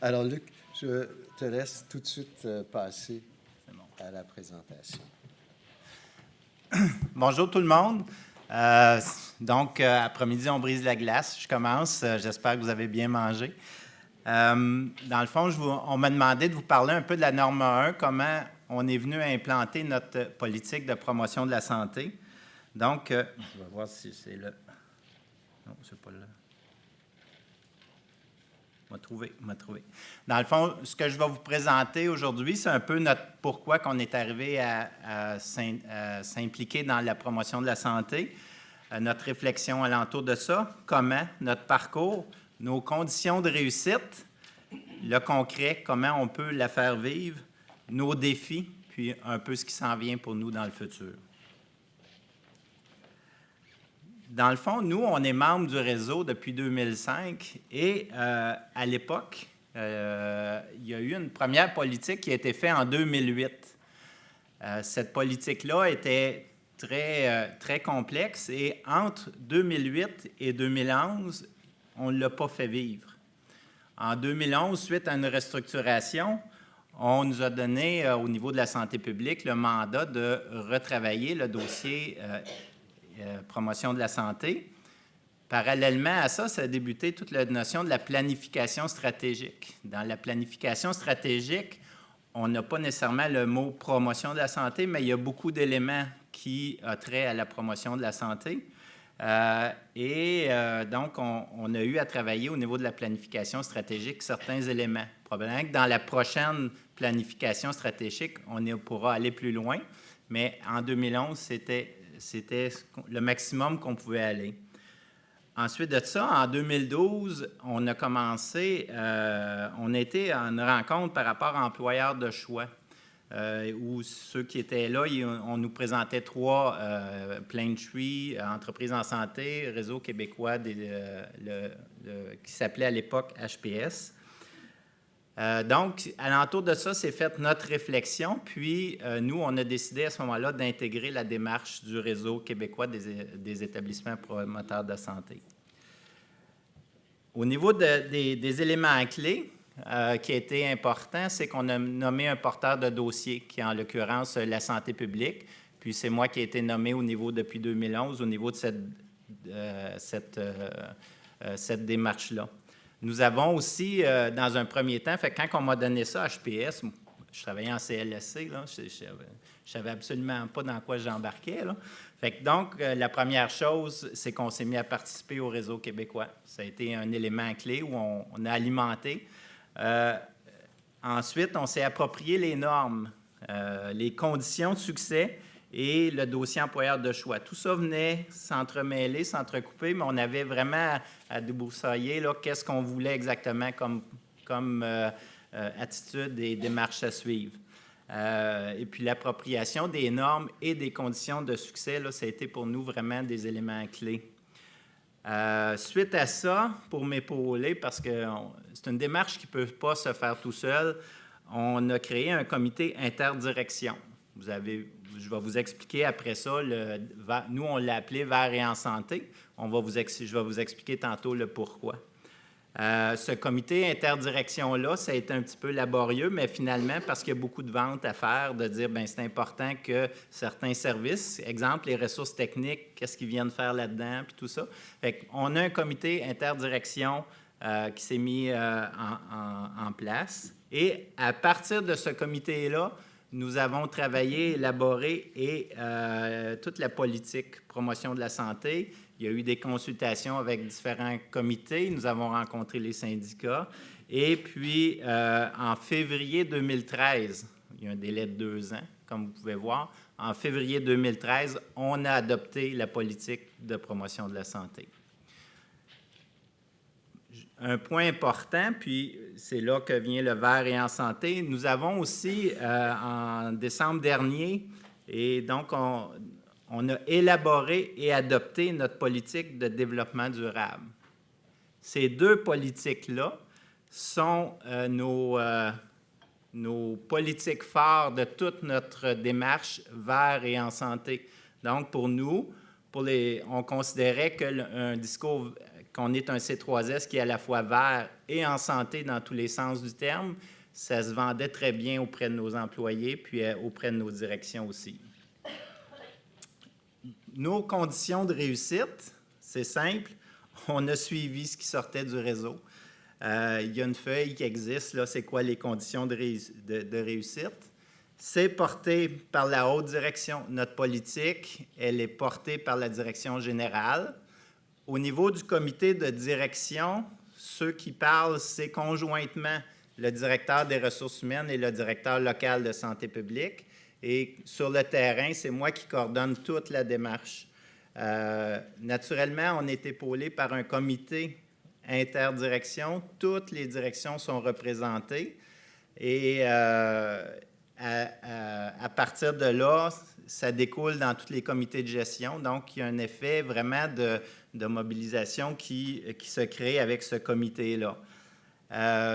Alors, Luc, je te laisse tout de suite passer à la présentation. Bonjour tout le monde. Après-midi, on brise la glace. Je commence. J'espère que vous avez bien mangé. Dans le fond, on m'a demandé de vous parler un peu de la norme 1, comment on est venu implanter notre politique de promotion de la santé. Donc, je vais voir si c'est là. Non, c'est pas là. M'a trouvé. Dans le fond, ce que je vais vous présenter aujourd'hui, c'est un peu pourquoi qu'on est arrivé à s'impliquer dans la promotion de la santé, notre réflexion alentour de ça, comment, notre parcours, nos conditions de réussite, le concret, comment on peut la faire vivre, nos défis, puis un peu ce qui s'en vient pour nous dans le futur. Dans le fond, nous, on est membre du réseau depuis 2005 et à l'époque, il y a eu une première politique qui a été faite en 2008. Cette politique-là était très complexe et entre 2008 et 2011, on ne l'a pas fait vivre. En 2011, suite à une restructuration, on nous a donné, au niveau de la santé publique, le mandat de retravailler le dossier promotion de la santé. Parallèlement à ça, ça a débuté toute la notion de la planification stratégique. Dans la planification stratégique, on n'a pas nécessairement le mot promotion de la santé, mais il y a beaucoup d'éléments qui ont trait à la promotion de la santé. Donc, on a eu à travailler au niveau de la planification stratégique certains éléments. Probablement que dans la prochaine planification stratégique, on pourra aller plus loin, mais en 2011, c'était le maximum qu'on pouvait aller. Ensuite de ça, en 2012, on a commencé, on a été à une rencontre par rapport à employeurs de choix, où ceux qui étaient là, on nous présentait 3 Plaintree, entreprises en santé, réseau québécois qui s'appelait à l'époque HPS. Donc, alentour de ça, c'est fait notre réflexion, puis nous, on a décidé à ce moment-là d'intégrer la démarche du réseau québécois des établissements promoteurs de santé. Au niveau des éléments clés qui a été important, c'est qu'on a nommé un porteur de dossier, qui est en l'occurrence la santé publique, puis c'est moi qui ai été nommé depuis 2011, au niveau de cette démarche-là. Nous avons aussi, dans un premier temps, quand on m'a donné ça à HPS, je travaillais en CLSC, là, je ne savais absolument pas dans quoi j'embarquais. Donc, la première chose, c'est qu'on s'est mis à participer au réseau québécois. Ça a été un élément clé où on a alimenté. Ensuite, on s'est approprié les normes, les conditions de succès et le dossier employeur de choix. Tout ça venait s'entremêler, s'entrecouper, mais on avait vraiment à déboussailler qu'est-ce qu'on voulait exactement comme attitude et démarche à suivre. Et puis l'appropriation des normes et des conditions de succès, là, ça a été pour nous vraiment des éléments clés. Suite à ça, pour m'épauler, parce que c'est une démarche qui ne peut pas se faire tout seul, on a créé un comité interdirection. Je vais vous expliquer après ça, nous on l'a appelé « Vers et en santé ». Je vais vous expliquer tantôt le pourquoi. Ce comité interdirection-là, ça a été un petit peu laborieux, mais finalement, parce qu'il y a beaucoup de ventes à faire, de dire, bien, c'est important que certains services, exemple, les ressources techniques, qu'est-ce qu'ils viennent faire là-dedans, puis tout ça. Fait qu'on a un comité interdirection qui s'est mis en place. Et à partir de ce comité-là, nous avons travaillé, élaboré toute la politique promotion de la santé. Il y a eu des consultations avec différents comités. Nous avons rencontré les syndicats. Et puis, en février 2013, il y a un délai de 2 ans, comme vous pouvez voir, en février 2013, on a adopté la politique de promotion de la santé. Un point important, puis c'est là que vient le Vers et en santé, nous avons aussi, en décembre dernier, et donc on a élaboré et adopté notre politique de développement durable. Ces 2 politiques-là sont nos politiques phares de toute notre démarche Vers et en santé. Donc, pour nous, on considérait qu'un discours qu'on est un C3S qui est à la fois vert et en santé dans tous les sens du terme, ça se vendait très bien auprès de nos employés, puis auprès de nos directions aussi. Nos conditions de réussite, c'est simple, on a suivi ce qui sortait du réseau. Il y a une feuille qui existe, là, c'est quoi les conditions de réussite. C'est porté par la haute direction. Notre politique, elle est portée par la direction générale. Au niveau du comité de direction, ceux qui parlent, c'est conjointement le directeur des ressources humaines et le directeur local de santé publique. Et sur le terrain, c'est moi qui coordonne toute la démarche. Naturellement, on est épaulé par un comité interdirection. Toutes les directions sont représentées. Et à partir de là, ça découle dans tous les comités de gestion. Donc, il y a un effet vraiment de mobilisation qui se crée avec ce comité-là.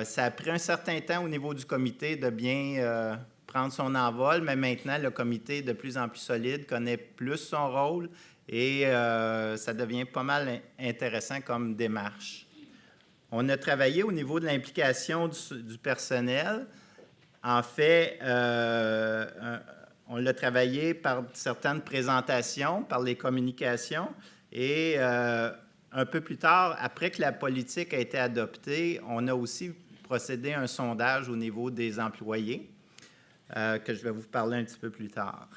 Ça a pris un certain temps au niveau du comité de bien prendre son envol, mais maintenant, le comité est de plus en plus solide, connaît plus son rôle et ça devient pas mal intéressant comme démarche. On a travaillé au niveau de l'implication du personnel. En fait, on l'a travaillé par certaines présentations, par les communications et un peu plus tard, après que la politique a été adoptée, on a aussi procédé à un sondage au niveau des employés que je vais vous parler un petit peu plus tard.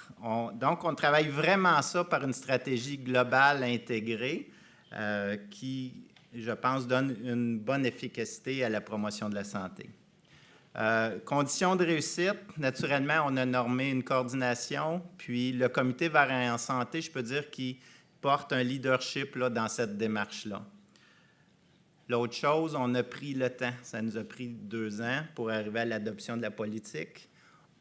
Donc, on travaille vraiment ça par une stratégie globale intégrée qui, je pense, donne une bonne efficacité à la promotion de la santé. Conditions de réussite, naturellement, on a normé une coordination, puis le comité Vert et en santé, je peux dire qu'il porte un leadership là, dans cette démarche-là. L'autre chose, on a pris le temps. Ça nous a pris 2 ans pour arriver à l'adoption de la politique.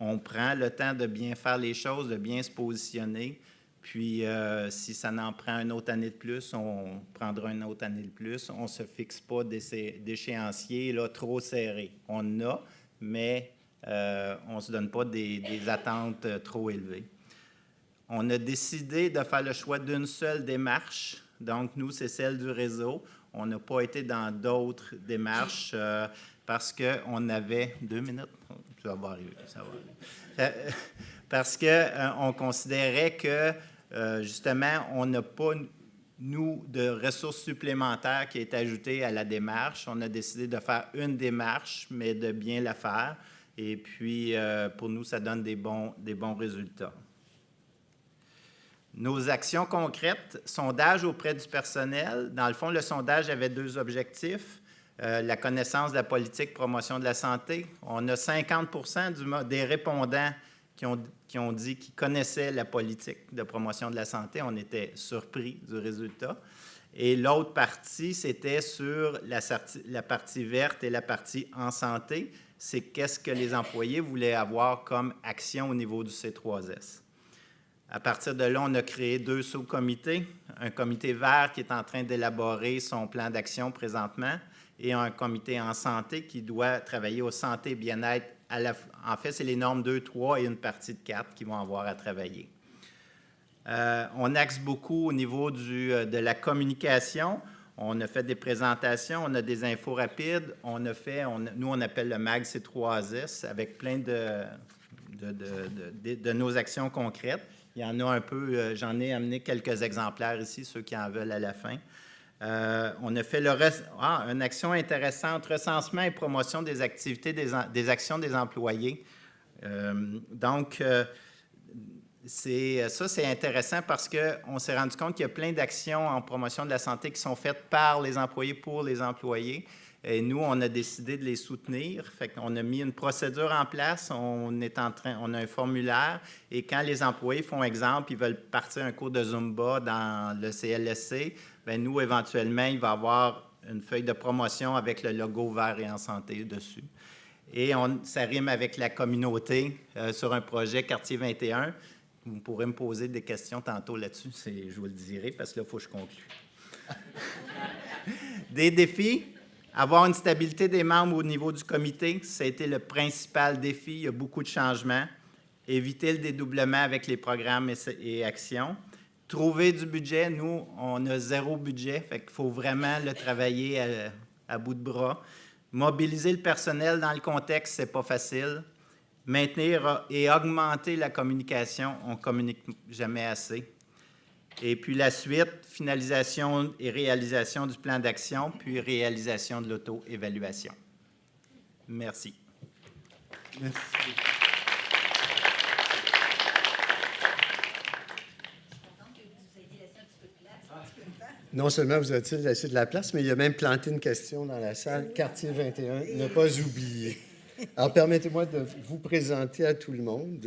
On prend le temps de bien faire les choses, de bien se positionner. Puis, si ça en prend une autre année de plus, on prendra une autre année de plus. On ne se fixe pas d'échéanciers là, trop serrés. On en a, mais on ne se donne pas des attentes trop élevées. On a décidé de faire le choix d'une seule démarche. Donc, nous, c'est celle du réseau. On n'a pas été dans d'autres démarches parce qu'on avait... 2 minutes? Ça va arriver, ça va arriver. Parce qu'on considérait que, justement, on n'a pas, nous, de ressources supplémentaires qui est ajoutées à la démarche. On a décidé de faire une démarche, mais de bien la faire. Et puis, pour nous, ça donne des bons résultats. Nos actions concrètes, sondage auprès du personnel. Dans le fond, le sondage avait 2 objectifs. La connaissance de la politique promotion de la santé. On a 50% des répondants qui ont dit qu'ils connaissaient la politique de promotion de la santé. On était surpris du résultat. Et l'autre partie, c'était sur la partie verte et la partie en santé. C'est qu'est-ce que les employés voulaient avoir comme action au niveau du C3S. À partir de là, on a créé 2 sous-comités. Un comité vert qui est en train d'élaborer son plan d'action présentement et un comité en santé qui doit travailler aux santé et bien-être. En fait, c'est les normes 2, 3 et une partie de 4 qui vont avoir à travailler. On axe beaucoup au niveau de la communication. On a fait des présentations, on a des infos rapides. Nous, on appelle le MAG C3S avec plein de nos actions concrètes. Il y en a un peu, j'en ai amené quelques exemplaires ici, ceux qui en veulent à la fin. On a fait une action intéressante, recensement et promotion des activités, des actions des employés. C'est intéressant parce qu'on s'est rendu compte qu'il y a plein d'actions en promotion de la santé qui sont faites par les employés pour les employés. Et nous, on a décidé de les soutenir. Fait qu'on a mis une procédure en place. On a un formulaire. Et quand les employés font exemple, ils veulent partir un cours de Zumba dans le CLSC, bien, nous, éventuellement, il va y avoir une feuille de promotion avec le logo Vert et en santé dessus. Et ça rime avec la communauté sur un projet Quartier 21. Vous pourrez me poser des questions tantôt là-dessus. Je vous le dirai parce que là, il faut que je conclue. Des défis. Avoir une stabilité des membres au niveau du comité, ça a été le principal défi. Il y a beaucoup de changements. Éviter le dédoublement avec les programmes et actions. trouver du budget, nous, on a 0 budget, fait qu'il faut vraiment le travailler à bout de bras. Mobiliser le personnel dans le contexte, c'est pas facile. Maintenir et augmenter la communication, on ne communique jamais assez. Et puis la suite, finalisation et réalisation du plan d'action, puis réalisation de l'auto-évaluation. Merci. Merci. Non seulement vous a-t-il laissé de la place, mais il a même planté une question dans la salle. Quartier 21, ne pas oublier. Alors, permettez-moi de vous présenter à tout le monde.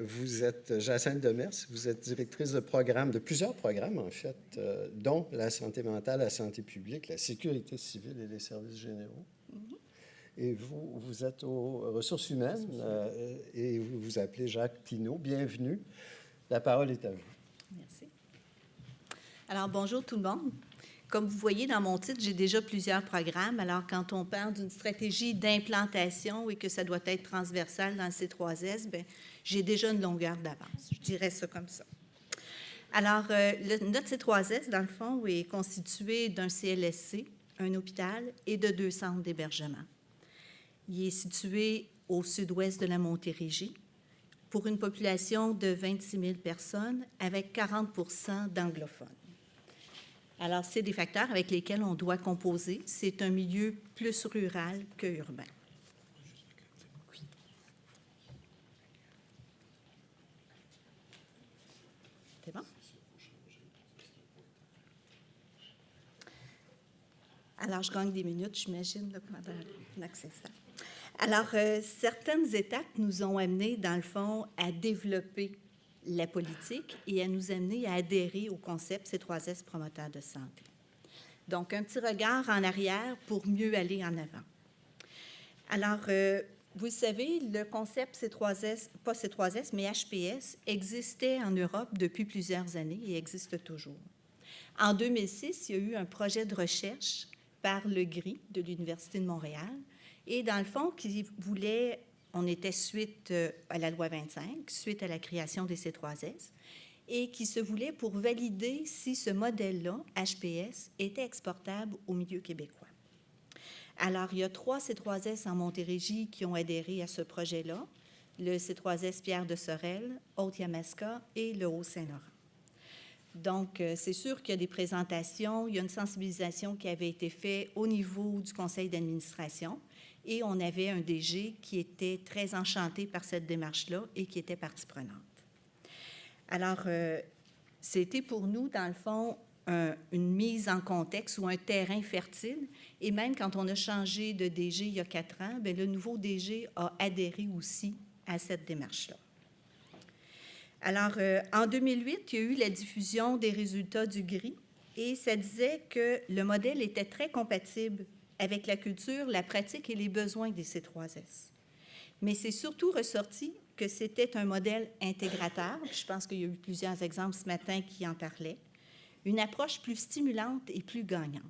Vous êtes Jacinthe Demers, vous êtes directrice de programme, de plusieurs programmes, en fait, dont la santé mentale, la santé publique, la sécurité civile et les services généraux. Et vous êtes aux ressources humaines et vous vous appelez Jacques Pinault. Bienvenue. La parole est à vous. Merci. Alors, bonjour tout le monde. Comme vous voyez dans mon titre, j'ai déjà plusieurs programmes. Alors, quand on parle d'une stratégie d'implantation et que ça doit être transversal dans le C3S, bien, j'ai déjà une longueur d'avance. Je dirais ça comme ça. Alors, notre C3S, dans le fond, est constitué d'un CLSC, un hôpital et de 2 centres d'hébergement. Il est situé au sud-ouest de la Montérégie pour une population de 26 000 personnes avec 40 % d'anglophones. Alors, c'est des facteurs avec lesquels on doit composer. C'est un milieu plus rural que urbain. C'est bon? Alors, je gagne des minutes, j'imagine, pendant l'accès. Alors, certaines étapes nous ont amenés, dans le fond, à développer la politique et à nous amener à adhérer au concept C3S promoteur de santé. Donc, un petit regard en arrière pour mieux aller en avant. Alors, vous le savez, le concept C3S, pas C3S, mais HPS, existait en Europe depuis plusieurs années et existe toujours. En 2006, il y a eu un projet de recherche par le GRI de l'Université de Montréal et, dans le fond, qui voulait... On était suite à la loi 25, suite à la création des C3S, et qui se voulait pour valider si ce modèle-là, HPS, était exportable au milieu québécois. Alors, il y a 3 C3S en Montérégie qui ont adhéré à ce projet-là, le C3S Pierre de Sorel, Haute-Yamaska et le Haut-Saint-Laurent. Donc, c'est sûr qu'il y a des présentations, il y a une sensibilisation qui avait été faite au niveau du conseil d'administration, et on avait un DG qui était très enchanté par cette démarche-là et qui était partie prenante. Alors, c'était pour nous, dans le fond, une mise en contexte ou un terrain fertile. Et même quand on a changé de DG il y a 4 ans, bien, le nouveau DG a adhéré aussi à cette démarche-là. Alors, en 2008, il y a eu la diffusion des résultats du GRI et ça disait que le modèle était très compatible avec la culture, la pratique et les besoins des C3S. Mais c'est surtout ressorti que c'était un modèle intégrateur. Je pense qu'il y a eu plusieurs exemples ce matin qui en parlaient. Une approche plus stimulante et plus gagnante.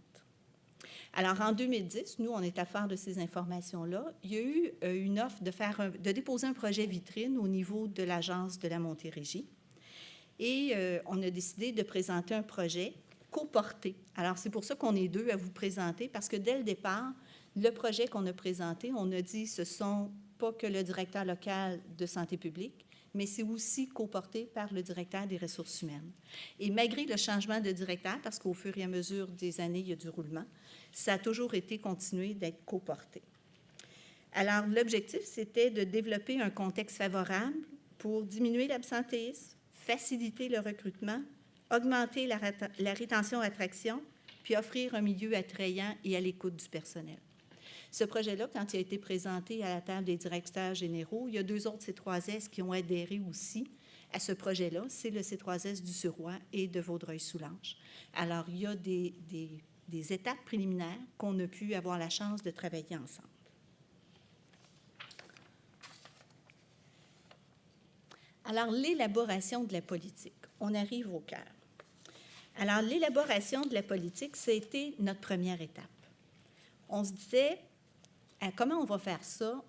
Alors, en 2010, nous, on est à faire de ces informations-là. Il y a eu une offre de déposer un projet vitrine au niveau de l'Agence de la Montérégie. Et on a décidé de présenter un projet coporté. Alors, c'est pour ça qu'on est 2 à vous présenter, parce que dès le départ, le projet qu'on a présenté, on a dit ce ne sont pas que le directeur local de santé publique, mais c'est aussi coporté par le directeur des ressources humaines. Et malgré le changement de directeur, parce qu'au fur et à mesure des années, il y a du roulement, ça a toujours été continué d'être coporté. Alors, l'objectif, c'était de développer un contexte favorable pour diminuer l'absentéisme, faciliter le recrutement, augmenter la rétention-attraction, puis offrir un milieu attrayant et à l'écoute du personnel. Ce projet-là, quand il a été présenté à la table des directeurs généraux, il y a 2 autres C3S qui ont adhéré aussi à ce projet-là. C'est le C3S du Suroît et de Vaudreuil-Soulanges. Alors, il y a des étapes préliminaires qu'on a pu avoir la chance de travailler ensemble. Alors, l'élaboration de la politique. On arrive au cœur. Alors, l'élaboration de la politique, c'était notre première étape. On se disait, comment on va faire ça,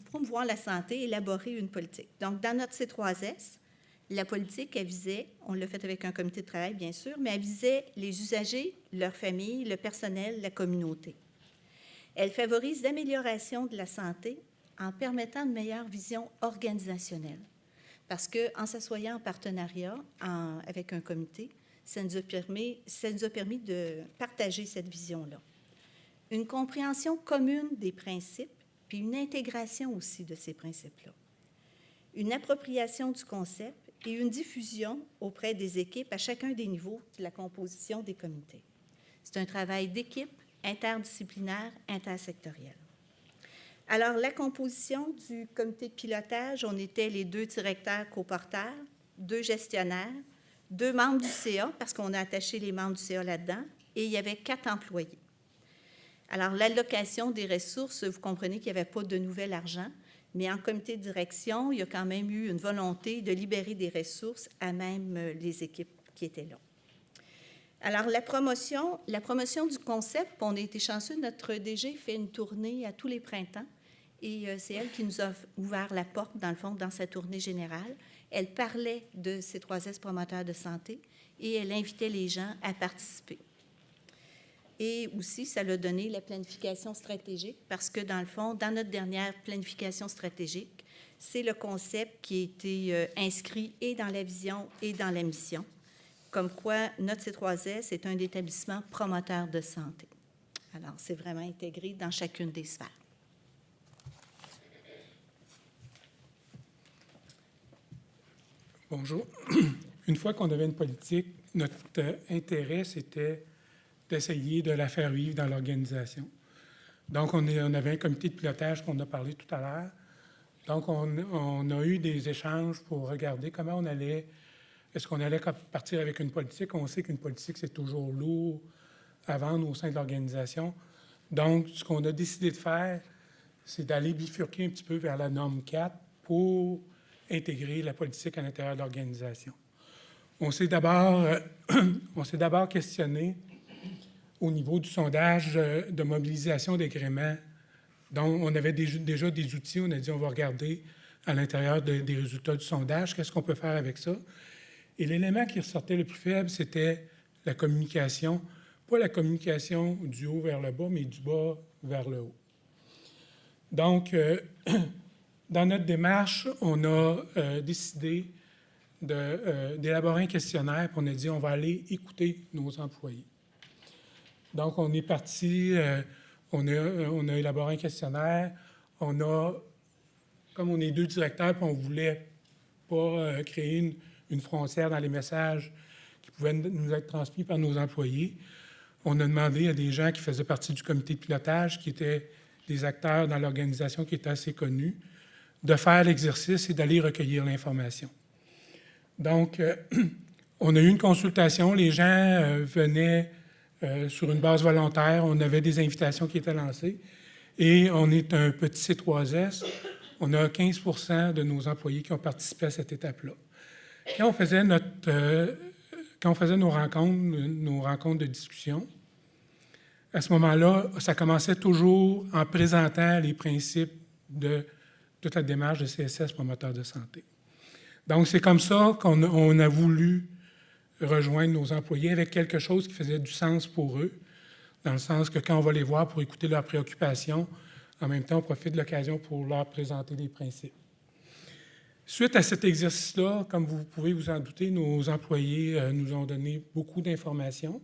promouvoir la santé, élaborer une politique. Donc, dans notre C3S, La politique, elle visait, on l'a fait avec un comité de travail, bien sûr, mais elle visait les usagers, leurs familles, le personnel, la communauté. Elle favorise l'amélioration de la santé en permettant une meilleure vision organisationnelle. Parce qu'en s'assoyant en partenariat avec un comité, ça nous a permis de partager cette vision-là. Une compréhension commune des principes, puis une intégration aussi de ces principes-là. Une appropriation du concept et une diffusion auprès des équipes à chacun des niveaux de la composition des comités. C'est un travail d'équipe interdisciplinaire, intersectoriel. Alors, la composition du comité de pilotage, on était les 2 directeurs coporteurs, 2 gestionnaires, 2 membres du CA, parce qu'on a attaché les membres du CA là-dedans, et il y avait 4 employés. Alors, l'allocation des ressources, vous comprenez qu'il n'y avait pas de nouvel argent, mais en comité de direction, il y a quand même eu une volonté de libérer des ressources à même les équipes qui étaient là. Alors, la promotion du concept, on a été chanceux, notre DG fait une tournée à tous les printemps et c'est elle qui nous a ouvert la porte, dans le fond, dans sa tournée générale. Elle parlait de ces 3S promoteurs de santé et elle invitait les gens à participer. Et aussi, ça l'a donné la planification stratégique parce que, dans le fond, dans notre dernière planification stratégique, c'est le concept qui a été inscrit et dans la vision et dans la mission, comme quoi notre C3S est un établissement promoteur de santé. Alors, c'est vraiment intégré dans chacune des sphères. Bonjour. Une fois qu'on avait une politique, notre intérêt, c'était d'essayer de la faire vivre dans l'organisation. Donc, on avait un comité de pilotage qu'on a parlé tout à l'heure. Donc, on a eu des échanges pour regarder comment on allait. Est-ce qu'on allait partir avec une politique? On sait qu'une politique, c'est toujours lourd à vendre au sein de l'organisation. Donc, ce qu'on a décidé de faire, c'est d'aller bifurquer un petit peu vers la norme 4 pour intégrer la politique à l'intérieur de l'organisation. On s'est d'abord questionné au niveau du sondage de mobilisation d'agréments. Donc, on avait déjà des outils. On a dit on va regarder à l'intérieur des résultats du sondage, qu'est-ce qu'on peut faire avec ça. Et l'élément qui ressortait le plus faible, c'était la communication. Pas la communication du haut vers le bas, mais du bas vers le haut. Donc, dans notre démarche, on a décidé d'élaborer un questionnaire, puis on a dit on va aller écouter nos employés. Donc, on est parti, on a élaboré un questionnaire. Comme on est 2 directeurs, puis on ne voulait pas créer une frontière dans les messages qui pouvaient nous être transmis par nos employés, on a demandé à des gens qui faisaient partie du comité de pilotage, qui étaient des acteurs dans l'organisation qui étaient assez connus, de faire l'exercice et d'aller recueillir l'information. Donc, on a eu une consultation. Les gens venaient sur une base volontaire. On avait des invitations qui étaient lancées. Et on est un petit C3S. On a 15 % de nos employés qui ont participé à cette étape-là. Quand on faisait nos rencontres de discussion, à ce moment-là, ça commençait toujours en présentant les principes de toute la démarche de CSS promoteur de santé. Donc, c'est comme ça qu'on a voulu rejoindre nos employés avec quelque chose qui faisait du sens pour eux, dans le sens que quand on va les voir pour écouter leurs préoccupations, en même temps, on profite de l'occasion pour leur présenter des principes. Suite à cet exercice-là, comme vous pouvez vous en douter, nos employés nous ont donné beaucoup d'informations.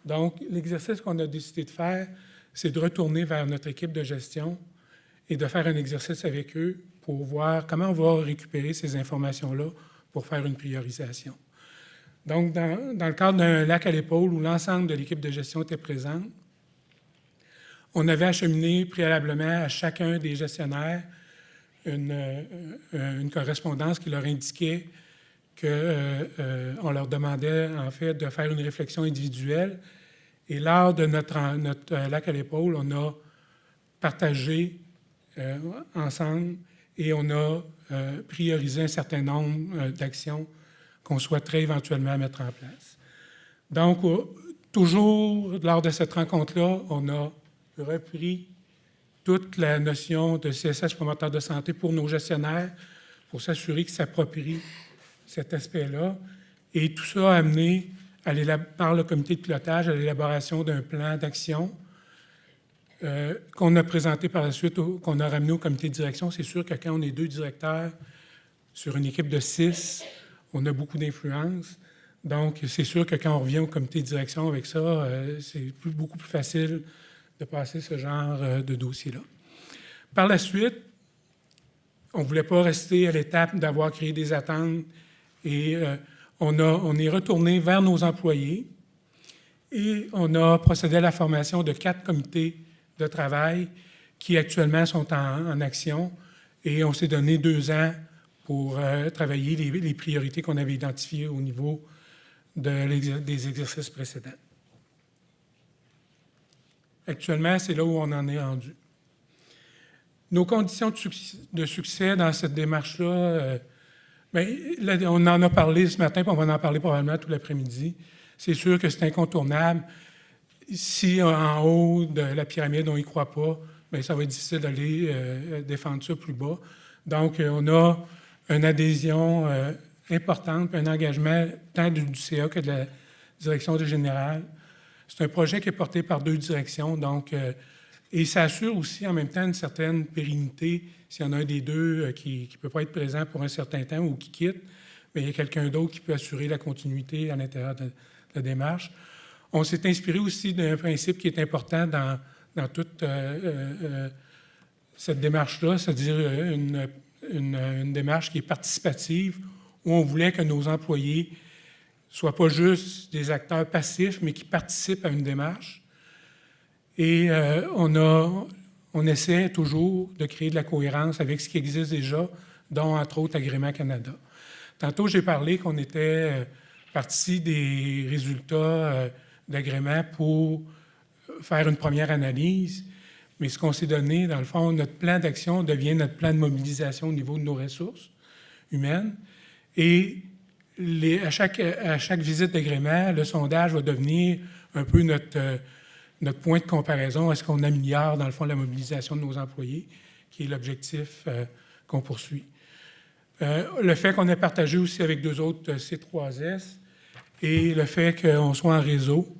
Donc, l'exercice qu'on a décidé de faire, c'est de retourner vers notre équipe de gestion et de faire un exercice avec eux pour voir comment on va récupérer ces informations-là pour faire une priorisation. Donc, dans le cadre d'un lac à l'épaule où l'ensemble de l'équipe de gestion était présente, on avait acheminé préalablement à chacun des gestionnaires une correspondance qui leur indiquait qu'on leur demandait, en fait, de faire une réflexion individuelle. Et lors de notre lac à l'épaule, on a partagé ensemble et on a priorisé un certain nombre d'actions qu'on souhaiterait éventuellement mettre en place. Donc, toujours lors de cette rencontre-là, on a repris toute la notion de CSS promoteur de santé pour nos gestionnaires, pour s'assurer qu'ils s'approprient cet aspect-là. Et tout ça a amené par le comité de pilotage à l'élaboration d'un plan d'action qu'on a présenté par la suite, qu'on a ramené au comité de direction. C'est sûr que quand on est 2 directeurs sur une équipe de 6, on a beaucoup d'influence. Donc, c'est sûr que quand on revient au comité de direction avec ça, c'est beaucoup plus facile de passer ce genre de dossier-là. Par la suite, on ne voulait pas rester à l'étape d'avoir créé des attentes et on est retourné vers nos employés et on a procédé à la formation de 4 comités de travail qui actuellement sont en action et on s'est donné 2 ans pour travailler les priorités qu'on avait identifiées au niveau des exercices précédents. Actuellement, c'est là où on en est rendu. Nos conditions de succès dans cette démarche-là, on en a parlé ce matin, puis on va en parler probablement tout l'après-midi. C'est sûr que c'est incontournable. Si en haut de la pyramide, on n'y croit pas, bien, ça va être difficile d'aller défendre ça plus bas. Donc, on a une adhésion importante, un engagement tant du CA que de la direction générale. C'est un projet qui est porté par 2 directions, donc, et ça assure aussi en même temps une certaine pérennité. S'il y en a un des 2 qui ne peut pas être présent pour un certain temps ou qui quitte, mais il y a quelqu'un d'autre qui peut assurer la continuité à l'intérieur de la démarche. On s'est inspiré aussi d'un principe qui est important dans toute cette démarche-là, c'est-à-dire une démarche qui est participative, où on voulait que nos employés ne soient pas juste des acteurs passifs, mais qui participent à une démarche. Et on essaie toujours de créer de la cohérence avec ce qui existe déjà, dont, entre autres, Agrément Canada. Tantôt, j'ai parlé qu'on était parti des résultats d'agrément pour faire une première analyse, mais ce qu'on s'est donné, dans le fond, notre plan d'action devient notre plan de mobilisation au niveau de nos ressources humaines. Et à chaque visite d'agrément, le sondage va devenir un peu notre point de comparaison. Est-ce qu'on améliore, dans le fond, la mobilisation de nos employés, qui est l'objectif qu'on poursuit. Le fait qu'on ait partagé aussi avec 2 autres C3S et le fait qu'on soit en réseau,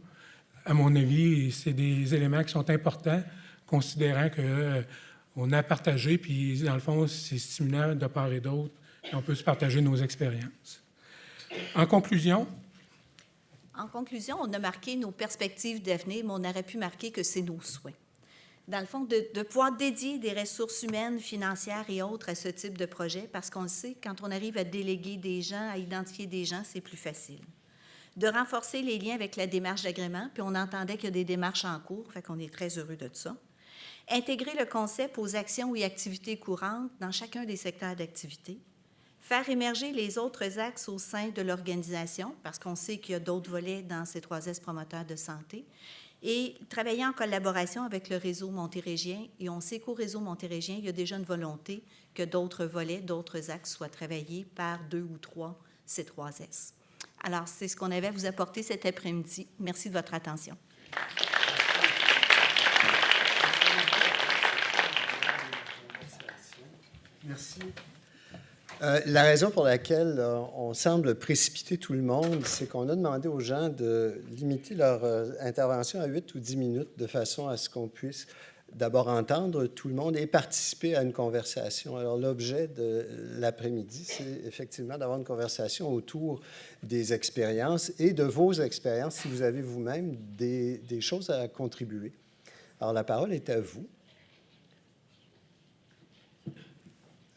à mon avis, c'est des éléments qui sont importants, considérant qu'on a partagé, puis dans le fond, c'est stimulant de part et d'autre, et on peut se partager nos expériences. En conclusion, on a marqué nos perspectives d'avenir, mais on aurait pu marquer que c'est nos souhaits. Dans le fond, de pouvoir dédier des ressources humaines, financières et autres à ce type de projet, parce qu'on le sait, quand on arrive à déléguer des gens, à identifier des gens, c'est plus facile. De renforcer les liens avec la démarche d'agrément, puis on entendait qu'il y a des démarches en cours, fait qu'on est très heureux de ça. Intégrer le concept aux actions et activités courantes dans chacun des secteurs d'activité. Faire émerger les autres axes au sein de l'organisation, parce qu'on sait qu'il y a d'autres volets dans ces 3S promoteurs de santé, et travailler en collaboration avec le réseau montérégien. Et on sait qu'au réseau montérégien, il y a déjà une volonté que d'autres volets, d'autres axes soient travaillés par 2 ou 3 C3S. Alors, c'est ce qu'on avait à vous apporter cet après-midi. Merci de votre attention. Merci. La raison pour laquelle on semble précipiter tout le monde, c'est qu'on a demandé aux gens de limiter leur intervention à 8 ou 10 minutes de façon à ce qu'on puisse d'abord entendre tout le monde et participer à une conversation. Alors, l'objet de l'après-midi, c'est effectivement d'avoir une conversation autour des expériences et de vos expériences, si vous avez vous-même des choses à contribuer. Alors, la parole est à vous.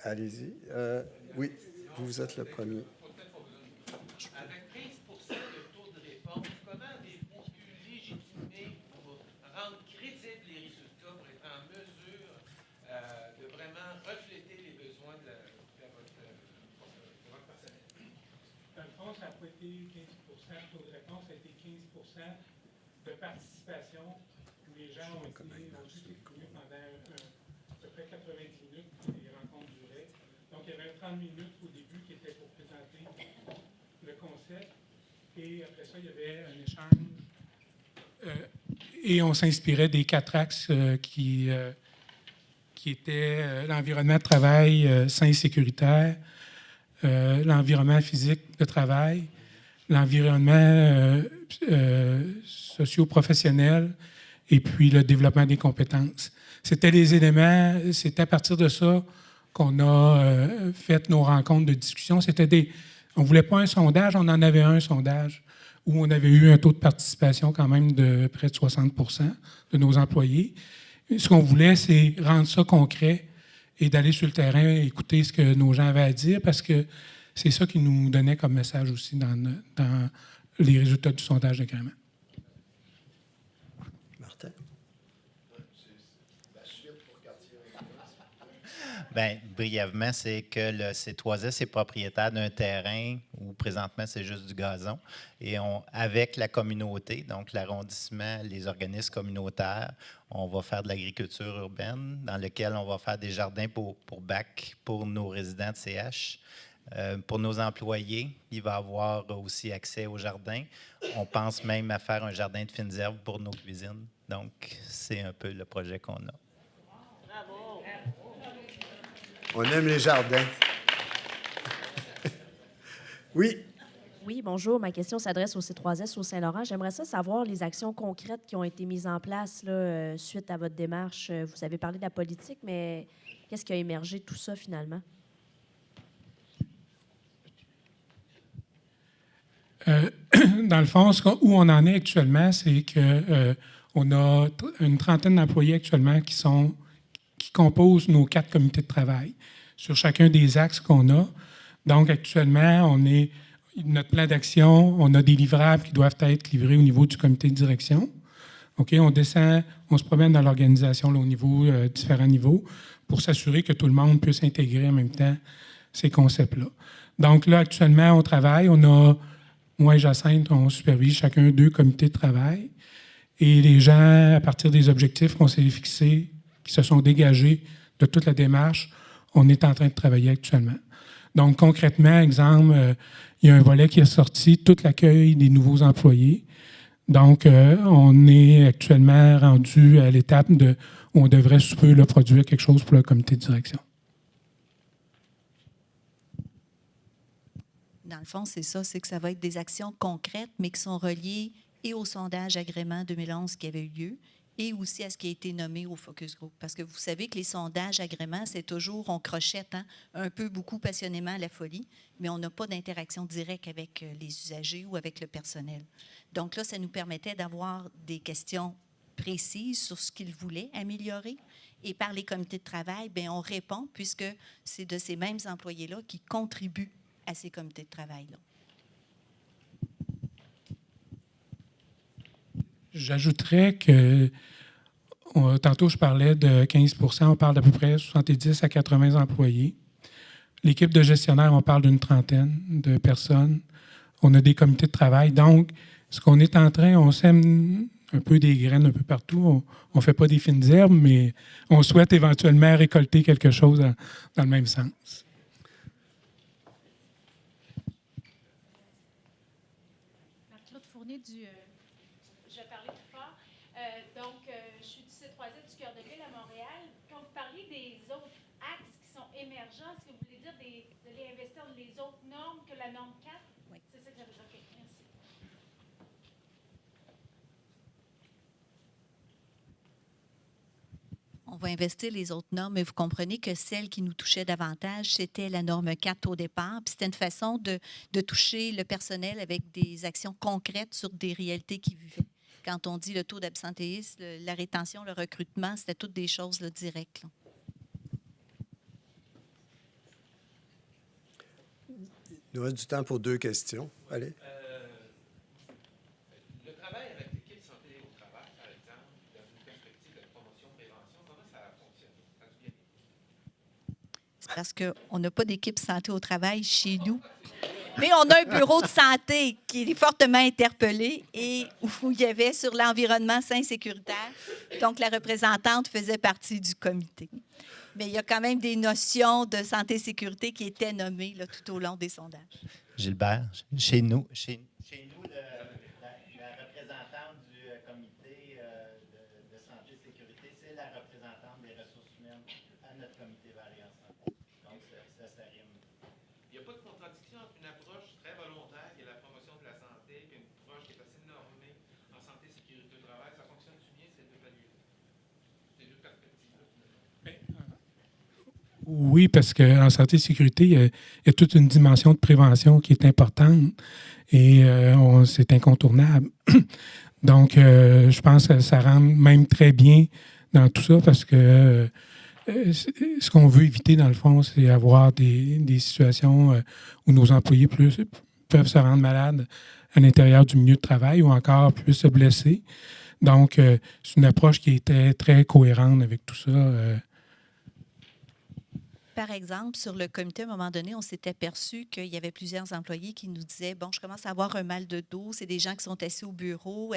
Allez-y. Oui, vous êtes le premier. Avec 15 de taux de réponse, comment avez-vous pu légitimer pour rendre crédibles les résultats, pour être en mesure de vraiment refléter les besoins de votre personnel? Dans le fond, ça n'a pas été 15 de taux de réponse, ça a été 15 de participation où les gens ont été écoutés pendant à peu près 90 minutes quand les rencontres duraient. Donc, il y avait 30 minutes au début qui étaient pour présenter le concept. Et après ça, il y avait un échange. Et on s'inspirait des 4 axes qui étaient l'environnement de travail sain et sécuritaire, l'environnement physique de travail, l'environnement socio-professionnel et puis le développement des compétences. C'était des éléments, c'est à partir de ça qu'on a fait nos rencontres de discussion. On ne voulait pas un sondage, on en avait un sondage où on avait eu un taux de participation quand même de près de 60 de nos employés. Ce qu'on voulait, c'est rendre ça concret et d'aller sur le terrain écouter ce que nos gens avaient à dire, parce que c'est ça qui nous donnait comme message aussi dans les résultats du sondage d'agrément. Martin? Bien, brièvement, c'est que le C3S est propriétaire d'un terrain où présentement c'est juste du gazon. Et avec la communauté, donc l'arrondissement, les organismes communautaires, on va faire de l'agriculture urbaine dans lequel on va faire des jardins pour bac pour nos résidents de CH. Pour nos employés, il va avoir aussi accès au jardin. On pense même à faire un jardin de fines herbes pour nos cuisines. Donc, c'est un peu le projet qu'on a. On aime les jardins. Oui. Oui, bonjour. Ma question s'adresse au C3S au Saint-Laurent. J'aimerais savoir les actions concrètes qui ont été mises en place là, suite à votre démarche. Vous avez parlé de la politique, mais qu'est-ce qui a émergé de tout ça finalement? Dans le fond, où on en est actuellement, c'est qu'on a une trentaine d'employés actuellement qui composent nos 4 comités de travail sur chacun des axes qu'on a. Donc, actuellement, notre plan d'action, on a des livrables qui doivent être livrés au niveau du comité de direction. OK, on descend, on se promène dans l'organisation là, au niveau différents niveaux pour s'assurer que tout le monde puisse intégrer en même temps ces concepts-là. Donc là, actuellement, on travaille. Moi et Jacinthe, on supervise chacun 2 comités de travail. Et les gens, à partir des objectifs qu'on s'est fixés, qui se sont dégagés de toute la démarche, on est en train de travailler actuellement. Donc, concrètement, exemple, il y a un volet qui est sorti, tout l'accueil des nouveaux employés. Donc, on est actuellement rendu à l'étape où on devrait sous peu produire quelque chose pour le comité de direction. Dans le fond, c'est ça, c'est que ça va être des actions concrètes, mais qui sont reliées et au sondage agrément 2011 qui avait eu lieu, et aussi à ce qui a été nommé au focus group. Parce que vous savez que les sondages agréments, c'est toujours, on crochette un peu, beaucoup passionnément à la folie, mais on n'a pas d'interaction directe avec les usagers ou avec le personnel. Donc là, ça nous permettait d'avoir des questions précises sur ce qu'ils voulaient améliorer. Et par les comités de travail, bien, on répond, puisque c'est de ces mêmes employés-là qui contribuent à ces comités de travail-là. J'ajouterais que, tantôt je parlais de 15 %, on parle d'à peu près 70 à 80 employés. L'équipe de gestionnaires, on parle d'une trentaine de personnes. On a des comités de travail. Donc, ce qu'on est en train, on sème un peu des graines un peu partout. On ne fait pas des fines herbes, mais on souhaite éventuellement récolter quelque chose dans le même sens. Marc-Claude Fournier du... je vais parler plus fort. Je suis du C3S du Cœur de Ville à Montréal. Quand vous parliez des autres axes qui sont émergents, est-ce que vous voulez dire d'aller investir dans les autres normes que la norme 4? Oui. C'est ça que j'avais dit. OK, merci. On va investir les autres normes, mais vous comprenez que celle qui nous touchait davantage, c'était la norme 4 au départ. Puis c'était une façon de toucher le personnel avec des actions concrètes sur des réalités qu'ils vivaient. Quand on dit le taux d'absentéisme, la rétention, le recrutement, c'était toutes des choses là, directes. Là. Il nous reste du temps pour 2 questions. Allez. Le travail avec l'équipe santé au travail, par exemple, dans une perspective de promotion-prévention, comment ça a fonctionné? Ça a bien été? C'est parce qu'on n'a pas d'équipe santé au travail chez nous. Mais on a un bureau de santé qui est fortement interpellé et où il y avait sur l'environnement sain et sécuritaire. Donc, la représentante faisait partie du comité. Mais il y a quand même des notions de santé et sécurité qui étaient nommées là, tout au long des sondages. Gilbert, chez nous, la représentante du comité de santé et sécurité, c'est la représentante des ressources humaines à notre comité Variance Santé. Donc, ça rime. Il n'y a pas de Oui, parce qu'en santé et sécurité, il y a toute une dimension de prévention qui est importante et c'est incontournable. Donc, je pense que ça rentre même très bien dans tout ça parce que ce qu'on veut éviter, dans le fond, c'est avoir des situations où nos employés peuvent se rendre malades à l'intérieur du milieu de travail ou encore puissent se blesser. Donc, c'est une approche qui était très cohérente avec tout ça. Par exemple, sur le comité, à un moment donné, on s'est aperçu qu'il y avait plusieurs employés qui nous disaient, bon, je commence à avoir un mal de dos, c'est des gens qui sont assis au bureau,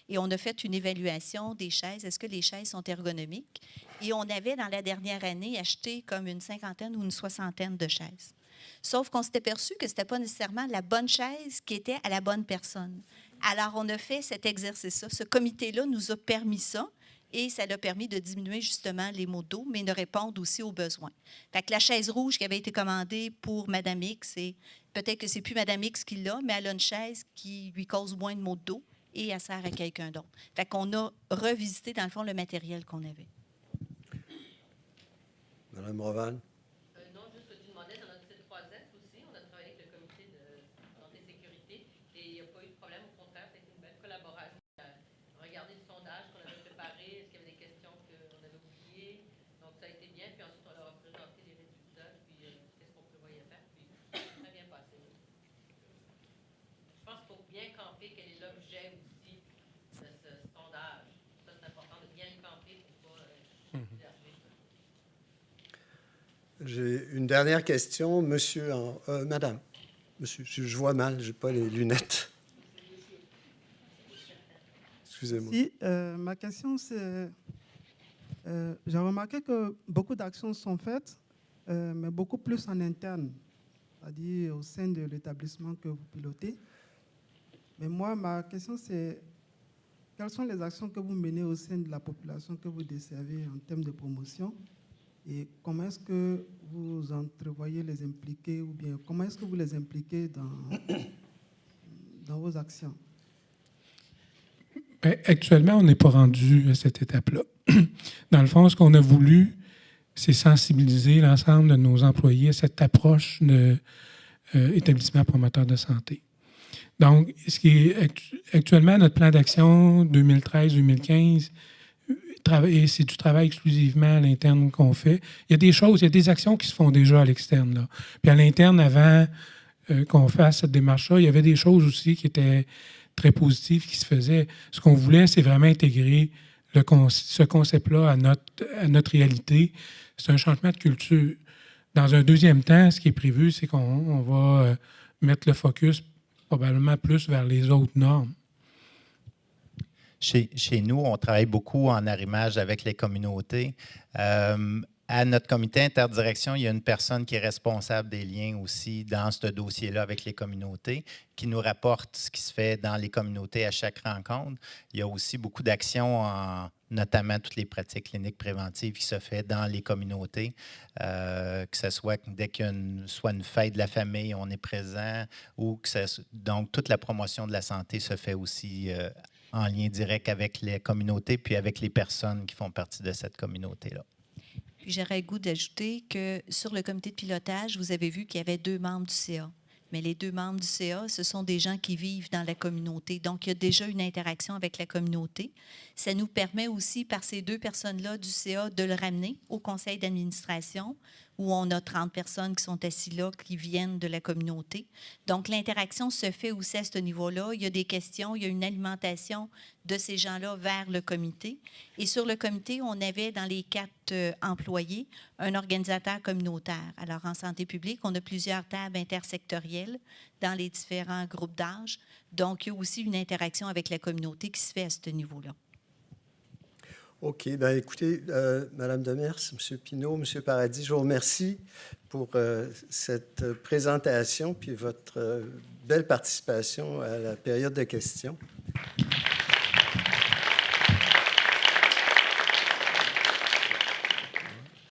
et on a fait une évaluation des chaises, est-ce que les chaises sont ergonomiques? Et on avait, dans la dernière année, acheté comme une 50aine ou une 60aine de chaises. Sauf qu'on s'était aperçu que ce n'était pas nécessairement la bonne chaise qui était à la bonne personne. Alors, on a fait cet exercice-là. Ce comité-là nous a permis ça. Et ça a permis de diminuer justement les maux de dos, mais de répondre aussi aux besoins. Fait que la chaise rouge qui avait été commandée pour Mme X, peut-être que c'est plus Mme X qui l'a, mais elle a une chaise qui lui cause moins de maux de dos et elle sert à quelqu'un d'autre. Fait qu'on a revisité, dans le fond, le matériel qu'on avait. Mme Rovan. Non, juste que tu demandais, dans notre C3S aussi, on a travaillé avec le comité de santé et sécurité et il n'y a pas eu de problème. Au contraire, c'était une belle collaboration. Regarder le sondage qu'on avait préparé, est-ce qu'il y avait des questions qu'on avait oubliées. Donc, ça a été bien. Puis ensuite, on leur a présenté les résultats, puis qu'est-ce qu'on prévoyait faire. Puis, très bien passé. Je pense qu'il faut bien camper quel est l'objet aussi de ce sondage. Ça, c'est important de bien le camper pour ne pas diverger. J'ai une dernière question. Madame, monsieur, je vois mal, je n'ai pas les lunettes. Excusez-moi. Si, ma question, c'est, j'ai remarqué que beaucoup d'actions sont faites, mais beaucoup plus en interne, c'est-à-dire au sein de l'établissement que vous pilotez. Mais moi, ma question, c'est, quelles sont les actions que vous menez au sein de la population que vous desservez en termes de promotion? Et comment est-ce que vous entrevoyez les impliquer, ou bien comment est-ce que vous les impliquez dans vos actions? Actuellement, on n'est pas rendu à cette étape-là. Dans le fond, ce qu'on a voulu, c'est sensibiliser l'ensemble de nos employés à cette approche d'établissement promoteur de santé. Donc, ce qui est actuellement notre plan d'action 2013-2015, c'est du travail exclusivement à l'interne qu'on fait. Il y a des choses, il y a des actions qui se font déjà à l'externe, là. Puis à l'interne, avant qu'on fasse cette démarche-là, il y avait des choses aussi qui étaient très positives qui se faisaient. Ce qu'on voulait, c'est vraiment intégrer ce concept-là à notre réalité. C'est un changement de culture. Dans un deuxième temps, ce qui est prévu, c'est qu'on va mettre le focus probablement plus vers les autres normes. Chez nous, on travaille beaucoup en arrimage avec les communautés. À notre comité interdirection, il y a une personne qui est responsable des liens aussi dans ce dossier-là avec les communautés, qui nous rapporte ce qui se fait dans les communautés à chaque rencontre. Il y a aussi beaucoup d'actions, notamment toutes les pratiques cliniques préventives qui se font dans les communautés, que ce soit dès qu'il y a soit une fête de la famille, on est présent, ou donc toute la promotion de la santé se fait aussi en lien direct avec les communautés puis avec les personnes qui font partie de cette communauté-là. Puis j'aurais le goût d'ajouter que sur le comité de pilotage, vous avez vu qu'il y avait 2 membres du CA. Mais les 2 membres du CA, ce sont des gens qui vivent dans la communauté. Donc, il y a déjà une interaction avec la communauté. Ça nous permet aussi, par ces 2 personnes-là du CA, de le ramener au conseil d'administration, où on a 30 personnes qui sont assises là, qui viennent de la communauté. Donc, l'interaction se fait aussi à ce niveau-là. Il y a des questions, il y a une alimentation de ces gens-là vers le comité. Et sur le comité, on avait dans les 4 employés un organisateur communautaire. Alors, en santé publique, on a plusieurs tables intersectorielles dans les différents groupes d'âge. Donc, il y a aussi une interaction avec la communauté qui se fait à ce niveau-là. OK. Bien, écoutez, Mme Demers, M. Pinault, M. Paradis, je vous remercie pour cette présentation puis votre belle participation à la période de questions.